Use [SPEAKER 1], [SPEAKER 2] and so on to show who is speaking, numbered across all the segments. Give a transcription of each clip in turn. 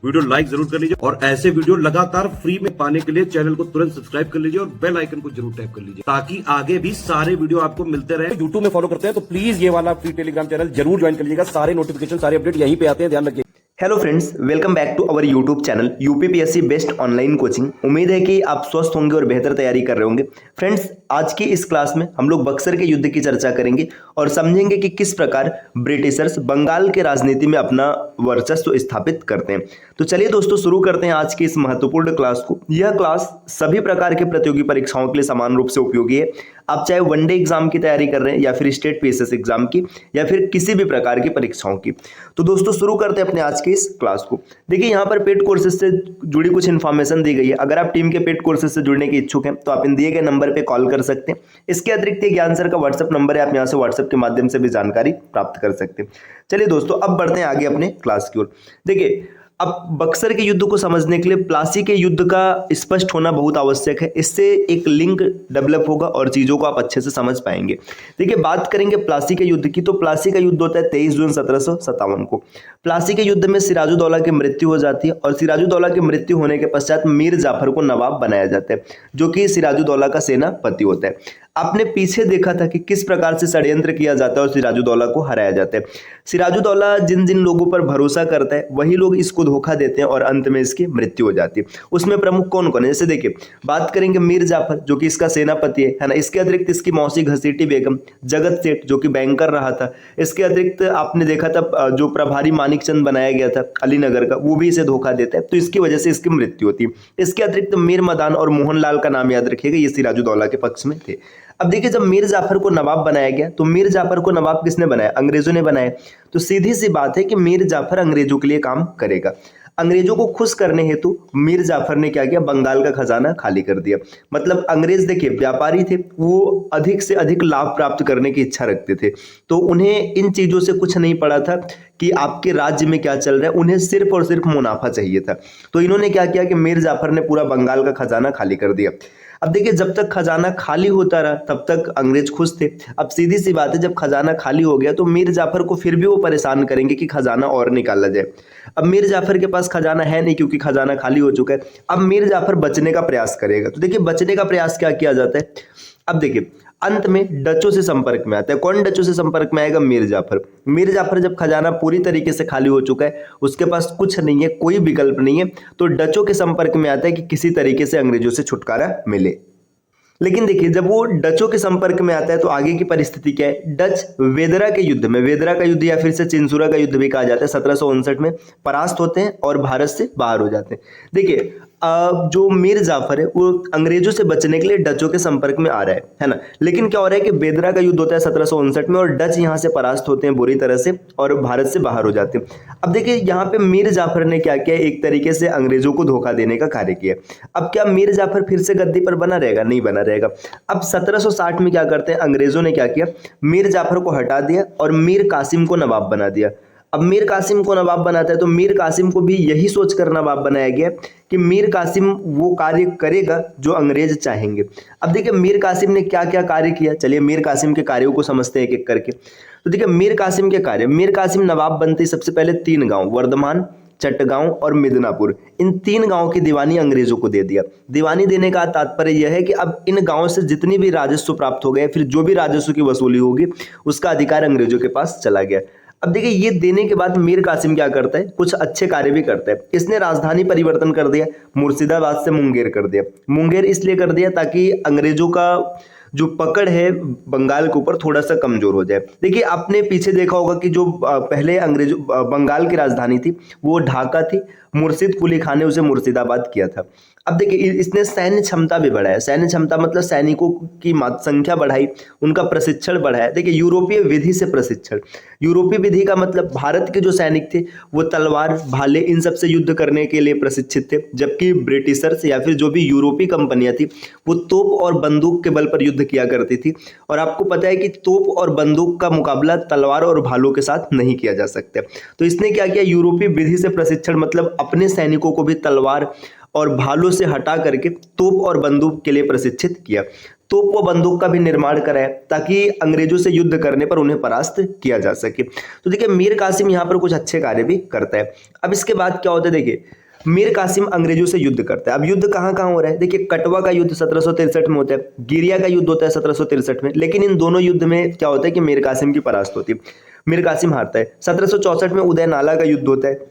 [SPEAKER 1] Video like जरूर कर लीजिए और ऐसे वीडियो लगातार फ्री में पाने के लिए चैनल को तुरंत सब्सक्राइब कर लीजिए और बेल आइकन को जरूर टैप कर लीजिए ताकि आगे भी सारे वीडियो आपको मिलते रहे। यूट्यूब में फॉलो करते हैं तो प्लीज ये वाला फ्री टेलीग्राम चैनल जरूर ज्वाइन कर लीजिएगा। सारे नोटिफिकेशन सारे अपडेट यहीं पे आते हैं, ध्यान रखिए।
[SPEAKER 2] Hello friends, welcome back to our YouTube channel UPPSC best online coaching. उम्मीद है कि आप स्वस्थ होंगे और बेहतर तैयारी कर रहे होंगे। फ्रेंड्स, आज की इस क्लास में हम लोग बक्सर के युद्ध की चर्चा करेंगे और समझेंगे कि किस प्रकार ब्रिटिशर्स बंगाल के राजनीति में अपना वर्चस्व स्थापित करते हैं। तो चलिए दोस्तों, शुरू करते हैं आज की इस महत्वपूर्ण क्लास को। यह क्लास सभी प्रकार के प्रतियोगी परीक्षाओं के लिए समान रूप से उपयोगी है। आप चाहे वनडे एग्जाम की तैयारी कर रहे हैं या फिर स्टेट पीएसएस एग्जाम की या फिर किसी भी प्रकार की परीक्षाओं की। तो दोस्तों, शुरू करते हैं अपने आज की इस क्लास को। देखिए, यहाँ पर पेड कोर्सेज से जुड़ी कुछ इन्फॉर्मेशन दी गई है। अगर आप टीम के पेड कोर्सेज से जुड़ने के इच्छुक हैं तो आप इन दिए गए नंबर पे कॉल कर सकते हैं। इसके अतिरिक्त ज्ञान सर का व्हाट्सएप नंबर है, आप यहाँ से व्हाट्सएप के माध्यम से भी जानकारी प्राप्त कर सकते हैं। चलिए दोस्तों, अब बढ़ते हैं आगे अपने क्लास की ओर। देखिए, अब बक्सर के युद्ध को समझने के लिए प्लासी के युद्ध का स्पष्ट होना बहुत आवश्यक है। इससे एक लिंक डेवलप होगा और चीजों को आप अच्छे से समझ पाएंगे। देखिए, बात करेंगे प्लासी के युद्ध की, तो प्लासी का युद्ध होता है 23 जून 1757 को। प्लासी के युद्ध में सिराजुद्दौला की मृत्यु हो जाती है और सिराजुद्दौला की मृत्यु होने के पश्चात मीर जाफर को नवाब बनाया जाता है, जो कि सिराजुद्दौला का सेनापति होता है। आपने पीछे देखा था कि किस प्रकार से षड्यंत्र किया जाता है और सिराजुद्दौला को हराया जाता है। सिराजुद्दौला जिन जिन लोगों पर भरोसा करता है वही लोग इसको धोखा देते हैं और अंत में इसकी मृत्यु हो जाती है। उसमें प्रमुख कौन कौन है, जैसे देखिए, बात करेंगे मीर जाफर, जो कि इसका सेनापति है ना। इसके अतिरिक्त इसकी मौसी घसीटी बेगम, जगत सेठ जो कि बैंकर रहा था। इसके अतिरिक्त आपने देखा था जो प्रभारी मानिक चंद बनाया गया था अलीनगर का, वो भी इसे धोखा देता है, तो इसकी वजह से इसकी मृत्यु होती है। इसके अतिरिक्त मीर मदान और मोहनलाल का नाम याद रखिएगा, ये सिराजुद्दौला के पक्ष में थे। अब देखिए, जब मीर जाफर को नवाब बनाया गया तो मीर जाफर को नवाब किसने बनाया, अंग्रेजों ने बनाया। तो सीधी सी बात है कि मीर जाफर अंग्रेजों के लिए काम करेगा। अंग्रेजों को खुश करने हेतु मीर जाफर ने क्या किया, बंगाल का खजाना खाली कर दिया। मतलब अंग्रेज देखिए व्यापारी थे, वो अधिक से अधिक लाभ प्राप्त करने की इच्छा रखते थे, तो उन्हें इन चीजों से कुछ नहीं पड़ा था कि आपके राज्य में क्या चल रहा है। उन्हें सिर्फ और सिर्फ मुनाफा चाहिए था। तो इन्होंने क्या किया कि मीर जाफर ने पूरा बंगाल का खजाना खाली कर दिया। अब देखिए, जब तक खजाना खाली होता रहा तब तक अंग्रेज खुश थे। अब सीधी सी बात है, जब खजाना खाली हो गया तो मीर जाफर को फिर भी वो परेशान करेंगे कि खजाना और निकाला जाए। अब मीर जाफर के पास खजाना है नहीं क्योंकि खजाना खाली हो चुका है। अब मीर जाफर बचने का प्रयास करेगा। तो देखिए, बचने का प्रयास क्या किया जाता है। अब देखिए, अंत में डचों से संपर्क में आता है। कौन डचों से संपर्क में आएगा, मीर जाफर। मीर जाफर जब खजाना पूरी तरीके से खाली हो चुका है, उसके पास कुछ नहीं है, कोई विकल्प नहीं है, तो डचों के संपर्क में आता है कि किसी तरीके से अंग्रेजों से छुटकारा मिले। लेकिन देखिए, जब वो डचों के संपर्क में आता है तो आगे की परिस्थिति क्या है। डच वेदरा के युद्ध में, वेदरा का युद्ध या फिर से चिंसुरा का युद्ध भी कहा जाता है, 1759 में परास्त होते हैं और भारत से बाहर हो जाते हैं। देखिए, जो मीर जाफर है वो अंग्रेजों से बचने के लिए डचों के संपर्क में आ रहा है ना। लेकिन क्या हो रहा है कि बेदरा का युद्ध होता है 1759 में और डच यहाँ से परास्त होते हैं बुरी तरह से और भारत से बाहर हो जाते हैं। अब देखिए, यहाँ पे मीर जाफर ने क्या किया, एक तरीके से अंग्रेजों को धोखा देने का कार्य किया। अब क्या मीर जाफर फिर से गद्दी पर बना रहेगा, नहीं बना रहेगा। अब 1760 में क्या करते हैं, अंग्रेजों ने क्या किया, मीर जाफर को हटा दिया और मीर कासिम को नवाब बना दिया। अब मीर कासिम को नवाब बनाता है तो मीर कासिम को भी यही सोचकर नवाब बनाया गया कि मीर कासिम वो कार्य करेगा जो अंग्रेज चाहेंगे। अब देखिए, मीर कासिम ने क्या क्या कार्य किया, चलिए मीर कासिम के कार्यों को समझते हैं एक एक करके। तो देखिए, मीर कासिम के कार्य, मीर कासिम नवाब बनते सबसे पहले 3 गांव, वर्धमान, चटगांव और मिदनापुर, इन 3 गांवों की दीवानी अंग्रेजों को दे दिया। दीवानी देने का तात्पर्य यह है कि अब इन गांवों से जितनी भी राजस्व प्राप्त हो गए, फिर जो भी राजस्व की वसूली होगी उसका अधिकार अंग्रेजों के पास चला गया। अब देखिए, ये देने के बाद मीर कासिम क्या करता है, कुछ अच्छे कार्य भी करता है। इसने राजधानी परिवर्तन कर दिया, मुर्शिदाबाद से मुंगेर कर दिया। मुंगेर इसलिए कर दिया ताकि अंग्रेजों का जो पकड़ है बंगाल के ऊपर थोड़ा सा कमजोर हो जाए। देखिए, आपने पीछे देखा होगा कि जो पहले अंग्रेजों बंगाल की राजधानी थी वो ढाका थी, मुर्शिद कुली खान ने उसे मुर्शिदाबाद किया था। अब देखिए, इसने सैन्य क्षमता भी बढ़ाया। सैन्य क्षमता मतलब सैनिकों की संख्या बढ़ाई, उनका प्रशिक्षण बढ़ाया। देखिए, यूरोपीय विधि से प्रशिक्षण, यूरोपीय विधि का मतलब भारत के जो सैनिक थे वो तलवार, भाले, इन सब से युद्ध करने के लिए प्रशिक्षित थे, जबकि ब्रिटिशर्स या फिर जो भी यूरोपीय कंपनियां थी वो तोप और बंदूक के बल पर युद्ध किया करती थी। और आपको पता है कि तोप और बंदूक का मुकाबला तलवार और भालों के साथ नहीं किया जा सकता। तो इसने क्या किया, यूरोपीय विधि से प्रशिक्षण मतलब अपने सैनिकों को भी तलवार और भालों से हटा करके तोप और बंदूक के लिए प्रशिक्षित किया। तोप व बंदूक का भी निर्माण कराया ताकि अंग्रेजों से युद्ध करने पर उन्हें परास्त किया जा सके। तो देखिए मीर कासिम यहाँ पर कुछ अच्छे कार्य भी करता है। अब इसके बाद क्या होता है, देखिए मीर कासिम अंग्रेजों से युद्ध करता है। अब युद्ध कहाँ कहाँ हो रहा है, देखिए कटवा का युद्ध 1763 में होता है, गिरिया का युद्ध होता है 1763 में, लेकिन इन दोनों युद्ध में क्या होता है कि मीर कासिम की परास्त होती है, मीर कासिम हारता है। 1764 में उदय नाला का युद्ध होता है।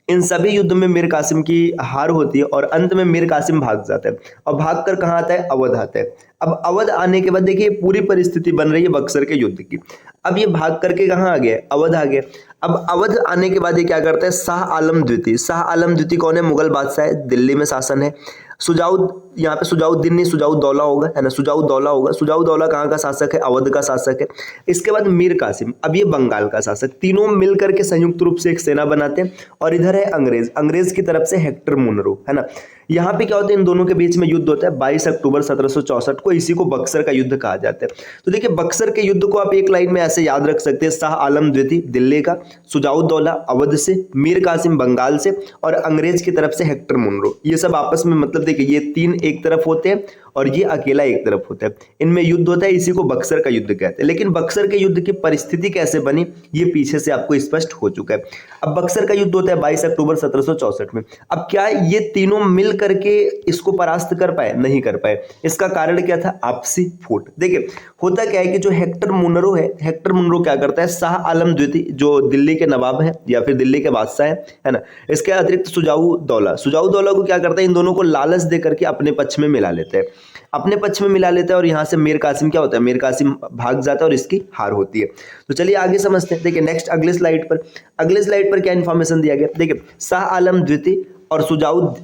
[SPEAKER 2] इन सभी युद्ध में मीर कासिम की हार होती है और अंत में मीर कासिम भाग जाता है और भागकर कहाँ आता है, अवध आता है। अब अवध आने के बाद देखिए पूरी परिस्थिति बन रही है बक्सर के युद्ध की। अब ये भाग करके कहाँ आ गया, अवध आ गया। अब अवध आने के बाद ये क्या करता है, शाह आलम द्वितीय। शाह आलम द्वितीय कौन है, मुगल बादशाह है, दिल्ली में शासन है। सुजाउद, यहाँ पे सुजाउद्दीन नहीं सुजाउद्दौला होगा, है ना, सुजाउद्दौला होगा। सुजाउद्दौला कहाँ का शासक है, अवध का शासक है। इसके बाद मीर कासिम, अब ये बंगाल का शासक। तीनों मिलकर के संयुक्त रूप से एक सेना बनाते हैं। और इधर है अंग्रेज, अंग्रेज की तरफ से हेक्टर मुनरो, है ना। यहाँ पे क्या होता है, इन दोनों के बीच में युद्ध होता है 22 अक्टूबर 1764 को। इसी को बक्सर का युद्ध कहा जाता है। तो देखिए बक्सर के युद्ध को आप एक लाइन में ऐसे याद रख सकते हैं, शाह आलम द्वितीय दिल्ली का, सुजाउद्दौला अवध से, मीर कासिम बंगाल से और अंग्रेज की तरफ से हेक्टर मुनरो। ये सब आपस में मतलब देखिए ये तीन एक तरफ होते हैं और ये अकेला एक तरफ होता है। इनमें युद्ध होता है, इसी को बक्सर का युद्ध कहते हैं। लेकिन बक्सर के युद्ध की परिस्थिति कैसे बनी ये पीछे से आपको स्पष्ट हो चुका है। अब बक्सर का युद्ध होता है 22 अक्टूबर 1764 में। अब क्या ये तीनों मिल करके इसको परास्त कर पाए, नहीं कर पाए। इसका कारण क्या था, आपसी फूट। देखिए होता क्या है कि जो हेक्टर मुनरो है, हेक्टर मुनरो क्या करता है, शाह आलम द्वितीय जो दिल्ली के नवाब है या फिर दिल्ली के बादशाह है ना, इसके अतिरिक्त सुजाउद्दौला, सुजाउद्दौला को क्या करता है, इन दोनों को लालच दे करके अपने पक्ष में मिला लेते हैं, अपने पक्ष में मिला लेता है। और यहाँ से मीर कासिम क्या होता है, मीर कासिम भाग जाता है और इसकी हार होती है। तो चलिए आगे समझते हैं। देखिए नेक्स्ट अगले स्लाइड पर क्या इंफॉर्मेशन दिया गया, देखिए शाह आलम द्वितीय और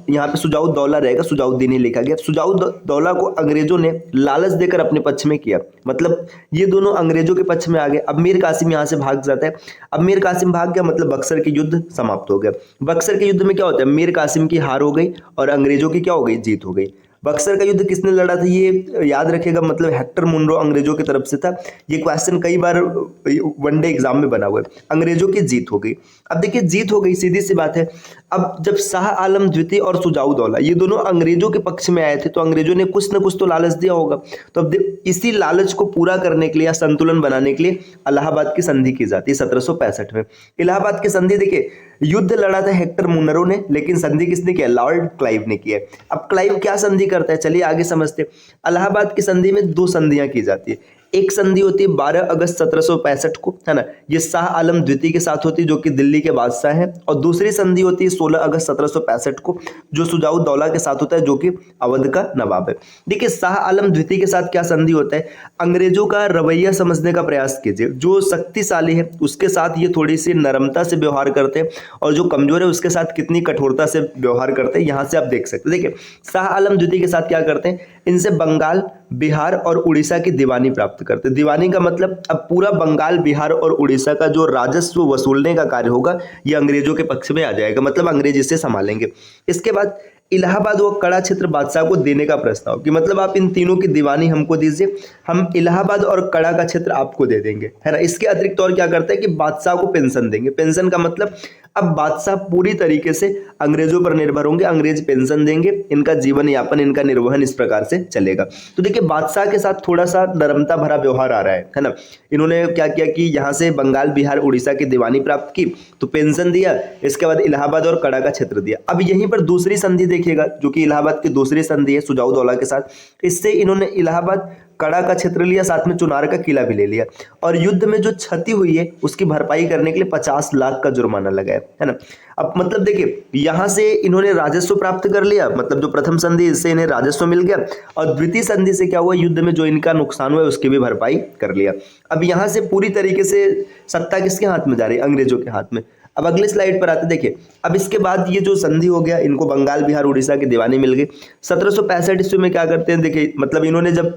[SPEAKER 2] यहाँ पे सुजाउद्दौला रहेगा, सुजाउद्दीन ही लिखा गया। सुजाउद्दौला को अंग्रेजों ने लालच देकर अपने पक्ष में किया, मतलब ये दोनों अंग्रेजों के पक्ष में आ गए। अब मीर कासिम यहाँ से भाग जाता है। अब मीर कासिम भाग गया मतलब बक्सर के युद्ध समाप्त हो गया। बक्सर के युद्ध में क्या होता है, मीर कासिम की हार हो गई और अंग्रेजों की क्या हो गई, जीत हो गई। बक्सर का युद्ध किसने लड़ा था ये याद रखेगा, मतलब हेक्टर मुनरो अंग्रेजों की तरफ से था। ये क्वेश्चन कई बार वनडे एग्जाम में बना हुआ है। अंग्रेजों की जीत हो गई। अब देखिए जीत हो गई, सीधी सी बात है। अब जब शाह आलम द्वितीय और सुजाउद्दौला ये दोनों अंग्रेजों के पक्ष में आए थे तो अंग्रेजों ने कुछ ना कुछ तो लालच दिया होगा। तो अब इसी लालच को पूरा करने के लिए या संतुलन बनाने के लिए इलाहाबाद की संधि की जाती है 1765 में। इलाहाबाद की संधि देखिए युद्ध लड़ा था हेक्टर मुनरो ने, लेकिन संधि किसने किया, लॉर्ड क्लाइव ने किया। अब क्लाइव क्या संधि करता है, चलिए आगे समझते हैं। इलाहाबाद की संधि में दो संधियां की जाती है। एक संधि होती है 12 अगस्त 1765 को, है ना, ये शाह आलम द्वितीय के साथ होती है जो कि दिल्ली के बादशाह हैं। और दूसरी संधि होती है 16 अगस्त 1765 को जो सुजाउद्दौला के साथ होता है जो कि अवध का नवाब है। देखिए शाह आलम द्वितीय के साथ क्या संधि होता है, अंग्रेजों का रवैया समझने का प्रयास कीजिए। जो शक्तिशाली है उसके साथ ये थोड़ी सी नरमता से व्यवहार करते हैं और जो कमजोर है उसके साथ कितनी कठोरता से व्यवहार करते हैं, यहाँ से आप देख सकते हैं। देखिए शाह आलम द्वितीय के साथ क्या करते हैं, इनसे बंगाल, बिहार और उड़ीसा की दीवानी प्राप्त करते हैं। दीवानी का मतलब अब पूरा बंगाल, बिहार और उड़ीसा का जो राजस्व वसूलने का कार्य होगा ये अंग्रेजों के पक्ष में आ जाएगा, मतलब अंग्रेज इसे संभालेंगे। इसके बाद इलाहाबाद व कड़ा क्षेत्र बादशाह को देने का प्रस्ताव कि मतलब आप इन तीनों की दीवानी हमको दीजिए, हम इलाहाबाद और कड़ा का क्षेत्र आपको दे देंगे, है ना। इसके अतिरिक्त और क्या करते हैं कि बादशाह को पेंशन देंगे। पेंशन का मतलब अब बादशाह पूरी तरीके से अंग्रेजों पर निर्भर होंगे, अंग्रेज पेंशन देंगे, इनका जीवन यापन, इनका निर्वहन इस प्रकार से चलेगा। तो देखिए बादशाह के साथ थोड़ा सा नरमता भरा व्यवहार आ रहा है ना। इन्होंने क्या किया कि यहाँ से बंगाल, बिहार, उड़ीसा की दीवानी प्राप्त की तो पेंशन दिया, इसके बाद इलाहाबाद और कड़ा का क्षेत्र दिया। अब यहीं पर दूसरी संधि देखिएगा जो कि इलाहाबाद की दूसरी संधि है सुजाउद्दौला के साथ। इससे इन्होंने इलाहाबाद, कड़ा का क्षेत्र लिया, साथ में चुनार का किला भी ले लिया और युद्ध में जो क्षति हुई है उसकी भरपाई करने के लिए 50 लाख का जुर्माना लगाया, है ना। अब मतलब देखिए यहां से इन्होंने राजस्व प्राप्त कर लिया, मतलब जो प्रथम संधि इससे इन्हें राजस्व मिल गया और द्वितीय संधि से क्या हुआ, युद्ध में जो इनका नुकसान हुआ उसकी भी भरपाई कर लिया। अब यहां से पूरी तरीके से सत्ता किसके हाथ में जा रही है, अंग्रेजों के हाथ में। अब अगले स्लाइड पर आते देखिए। अब इसके बाद ये जो संधि हो गया, इनको बंगाल, बिहार, उड़ीसा की दीवानी मिल गई। 1765 ईस्वी में क्या करते हैं, देखिए मतलब इन्होंने जब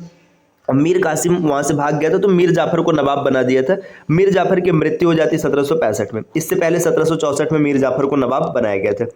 [SPEAKER 2] मीर कासिम वहां से भाग गया था तो मीर जाफर को नवाब बना दिया था। मीर जाफर की मृत्यु हो जाती है 1765 में। इससे पहले 1764 में मीर जाफर को नवाब बनाया गया था।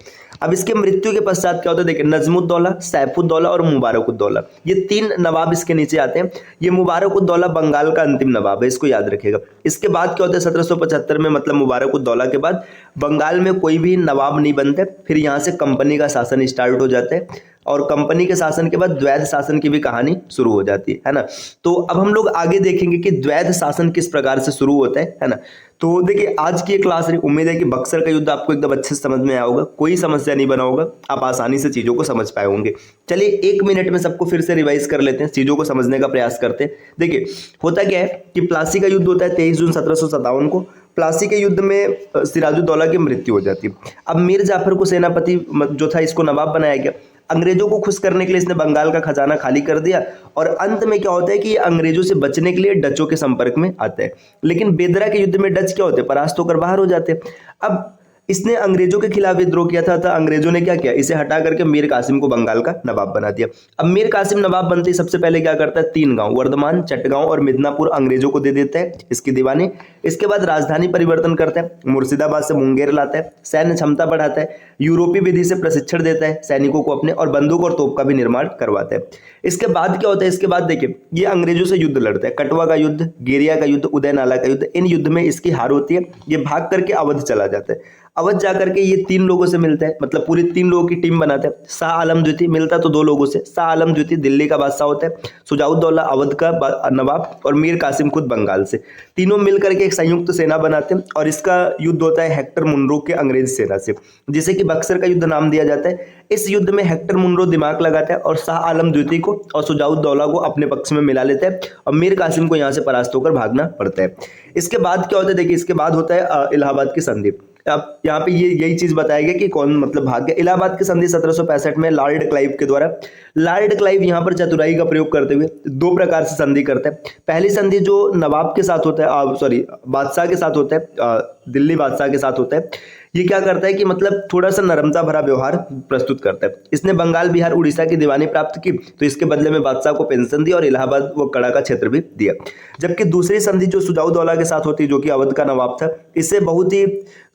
[SPEAKER 2] अब इसके मृत्यु के पश्चात क्या होता है, देखिए नजमुद्दौला, सैफुद्दौला और मुबारकुद्दौला, ये तीन नवाब इसके नीचे आते हैं। ये मुबारकुद्दौला बंगाल का अंतिम नवाब है, इसको याद रखिएगा। इसके बाद क्या होता है 1775 में, मतलब मुबारकुद्दौला के बाद बंगाल में कोई भी नवाब नहीं बनते, फिर यहाँ से कंपनी का शासन स्टार्ट हो जाता है और कंपनी के शासन के बाद द्वैध शासन की भी कहानी शुरू हो जाती है ना। तो अब हम लोग आगे देखेंगे कि द्वैध शासन किस प्रकार से शुरू होता है ना। तो देखिए आज की ये क्लास रही, उम्मीद है कि बक्सर का युद्ध आपको एकदम अच्छे से समझ में आया होगा, कोई समस्या नहीं बना होगा, आप आसानी से चीजों को समझ पाए होंगे। चलिए 1 मिनट में सबको फिर से रिवाइज कर लेते हैं, चीजों को समझने का प्रयास करते हैं। देखिए होता क्या है कि प्लासी का युद्ध होता है 23 जून 1757 को। प्लासी के युद्ध में सिराजुद्दौला की मृत्यु हो जाती है। अब मीर जाफर को सेनापति जो था इसको नवाब बनाया गया। अंग्रेजों को खुश करने के लिए इसने बंगाल का खजाना खाली कर दिया और अंत में क्या होता है कि ये अंग्रेजों से बचने के लिए डचों के संपर्क में आता है। लेकिन बेदरा के युद्ध में डच क्या होते हैं, परास्त होकर बाहर हो जाते हैं। अब इसने अंग्रेजों के खिलाफ विद्रोह किया था, अंग्रेजों ने क्या किया, इसे हटा करके मीर कासिम को बंगाल का नवाब बना दिया। अब मीर कासिम नवाब बनते ही सबसे पहले क्या करता है, 3 गांव वर्धमान, चटगांव और मिदनापुर अंग्रेजों को दे देता है इसकी दीवानी। इसके बाद राजधानी परिवर्तन करता है, मुर्शिदाबाद से मुंगेर लाता है, सैन्य क्षमता बढ़ाता है, यूरोपीय विधि से प्रशिक्षण देता है सैनिकों को अपने, और बंदूक और तोप का भी निर्माण करवाता है। इसके बाद क्या होता है, इसके बाद देखिए ये अंग्रेजों से युद्ध लड़ता है, कटवा का युद्ध, गेरिया का युद्ध, उदय नाला का युद्ध। इन युद्ध में इसकी हार होती है, ये भाग करके अवध चला जाता है। अवध जाकर के ये 3 लोगों से मिलता है, मतलब पूरी 3 लोगों की टीम बनाते हैं। शाह आलम द्वितीय मिलता तो 2 लोगों से, शाह आलम द्वितीय दिल्ली का बादशाह होता है, शुजाउद्दौला अवध का नवाब और मीर कासिम खुद बंगाल से। तीनों मिलकर के एक संयुक्त सेना बनाते हैं और इसका युद्ध होता है हेक्टर मुनरो के अंग्रेज सेना से, जिसे कि बक्सर का युद्ध नाम दिया जाता है। इस युद्ध में हेक्टर मुनरो दिमाग लगाता है और शाह आलम द्वितीय को और शुजाउद्दौला को अपने पक्ष में मिला लेता है और मीर कासिम को यहाँ से परास्त होकर भागना पड़ता है। इसके बाद क्या होता है, देखिए इसके बाद होता है इलाहाबाद की संधि। अब यहाँ पे यही चीज बताया गया कि कौन मतलब भाग गया। इलाहाबाद की संधि 1765 में लॉर्ड क्लाइव के द्वारा। लॉर्ड क्लाइव यहाँ पर चतुराई का प्रयोग करते हुए 2 प्रकार से संधि करते हैं। पहली संधि जो नवाब के साथ होता है, सॉरी बादशाह के साथ होता है, दिल्ली बादशाह के साथ होता है। ये क्या करता है कि मतलब थोड़ा सा नरमता भरा व्यवहार प्रस्तुत करता है। इसने बंगाल, बिहार, उड़ीसा की दीवानी प्राप्त की, तो इसके बदले में बादशाह को पेंशन दी और इलाहाबाद व कड़ा का क्षेत्र भी दिया। जबकि दूसरी संधि जो शुजाउद्दौला के साथ होती है, जो कि अवध का नवाब था, इससे बहुत ही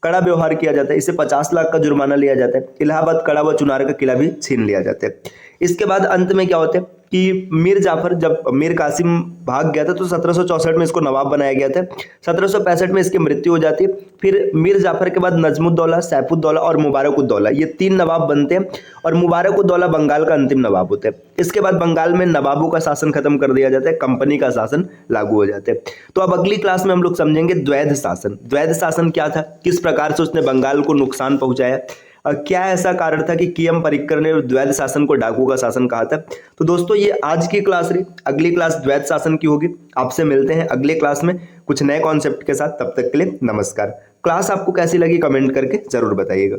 [SPEAKER 2] कड़ा व्यवहार किया जाता है। इसे 50 लाख का जुर्माना लिया जाता है। इलाहाबाद, कड़ा व चुनार का किला भी छीन लिया जाता है। इसके बाद अंत में क्या होता है कि मीर जाफर, जब मीर कासिम भाग गया था तो 1764 में इसको नवाब बनाया गया था। 1765 में इसकी मृत्यु हो जाती है। फिर मीर जाफर के बाद नजमुद्दौला, सैफुद्दौला और मुबारकुद्दौला, ये 3 नवाब बनते हैं और मुबारकुद्दौला बंगाल का अंतिम नवाब होता है। इसके बाद बंगाल में नवाबों का शासन खत्म कर दिया जाता है, कंपनी का शासन लागू हो जाता है। तो अब अगली क्लास में हम लोग समझेंगे द्वैध शासन। द्वैध शासन क्या था, किस प्रकार से उसने बंगाल को नुकसान पहुंचाया, क्या ऐसा कारण था कि कियम परिक्कर ने द्वैध शासन को डाकू का शासन कहा था। तो दोस्तों ये आज की क्लास रही, अगली क्लास द्वैध शासन की होगी। आपसे मिलते हैं अगले क्लास में कुछ नए कॉन्सेप्ट के साथ। तब तक के लिए नमस्कार। क्लास आपको कैसी लगी कमेंट करके जरूर बताइएगा।